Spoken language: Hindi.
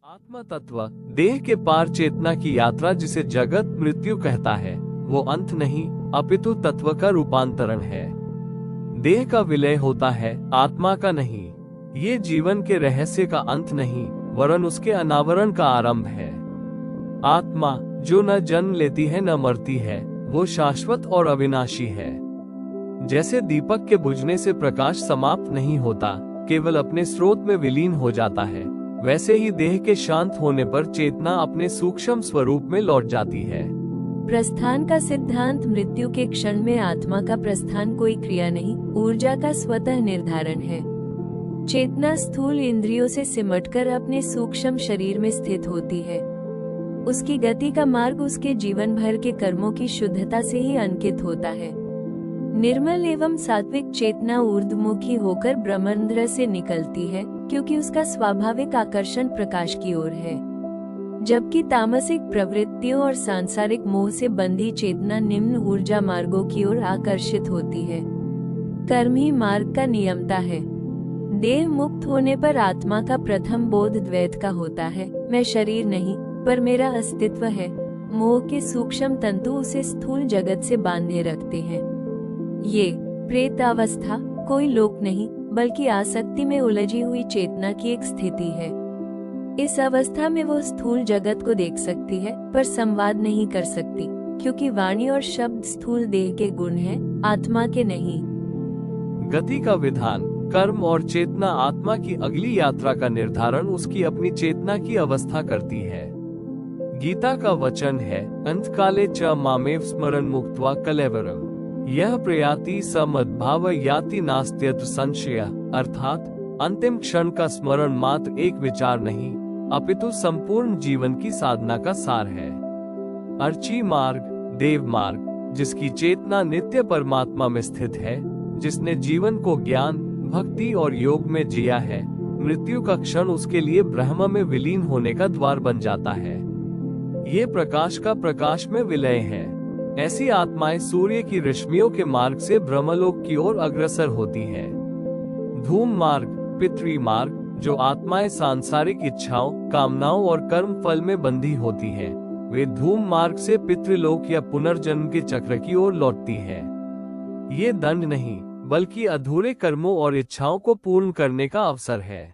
आत्मा तत्व देह के पार चेतना की यात्रा जिसे जगत मृत्यु कहता है, वो अंत नहीं अपितु तत्व का रूपांतरण है। देह का विलय होता है, आत्मा का नहीं। ये जीवन के रहस्य का अंत नहीं, वरन उसके अनावरण का आरंभ है। आत्मा जो न जन्म लेती है न मरती है, वो शाश्वत और अविनाशी है। जैसे दीपक के बुझने से प्रकाश समाप्त नहीं होता, केवल अपने स्रोत में विलीन हो जाता है, वैसे ही देह के शांत होने पर चेतना अपने सूक्ष्म स्वरूप में लौट जाती है। प्रस्थान का सिद्धांत मृत्यु के क्षण में आत्मा का प्रस्थान कोई क्रिया नहीं, ऊर्जा का स्वतः निर्धारण है। चेतना स्थूल इंद्रियों से सिमटकर अपने सूक्ष्म शरीर में स्थित होती है। उसकी गति का मार्ग उसके जीवन भर के कर्मों की शुद्धता से ही अंकित होता है। निर्मल एवं सात्विक चेतना ऊर्ध्वमुखी होकर ब्रह्मांड से निकलती है, क्योंकि उसका स्वाभाविक आकर्षण प्रकाश की ओर है। जबकि तामसिक प्रवृत्तियों और सांसारिक मोह से बंधी चेतना निम्न ऊर्जा मार्गों की ओर आकर्षित होती है। कर्म ही मार्ग का नियमता है। देह मुक्त होने पर आत्मा का प्रथम बोध द्वैत का होता है। मैं शरीर नहीं, पर मेरा अस्तित्व है। मोह के सूक्ष्म तंतु उसे स्थूल जगत से बांधे रखते हैं। ये प्रेत अवस्था कोई लोक नहीं, बल्कि आसक्ति में उलझी हुई चेतना की एक स्थिति है। इस अवस्था में वो स्थूल जगत को देख सकती है, पर संवाद नहीं कर सकती, क्योंकि वाणी और शब्द स्थूल देह के गुण हैं, आत्मा के नहीं। गति का विधान, कर्म और चेतना आत्मा की अगली यात्रा का निर्धारण उसकी अपनी चेतना की अवस्था करती है। गीता का वचन है, अंतकाले च मामेव स्मरण मुक्त्वा कलेवरम यह प्रयाति स मद्भाव याति नास्त्यत्र संशय, अर्थात अंतिम क्षण का स्मरण मात्र एक विचार नहीं, अपितु संपूर्ण जीवन की साधना का सार है। अर्ची मार्ग, देव मार्ग, जिसकी चेतना नित्य परमात्मा में स्थित है, जिसने जीवन को ज्ञान, भक्ति और योग में जिया है, मृत्यु का क्षण उसके लिए ब्रह्म में विलीन होने का द्वार बन जाता है। ये प्रकाश का प्रकाश में विलय है। ऐसी आत्माएं सूर्य की रश्मियों के मार्ग से ब्रह्मलोक की ओर अग्रसर होती हैं। धूम मार्ग, पितृ मार्ग, जो आत्माएं सांसारिक इच्छाओं, कामनाओं और कर्म फल में बंधी होती हैं, वे धूम मार्ग से पितृलोक या पुनर्जन्म के चक्र की ओर लौटती हैं। ये दंड नहीं, बल्कि अधूरे कर्मों और इच्छाओं को पूर्ण करने का अवसर है।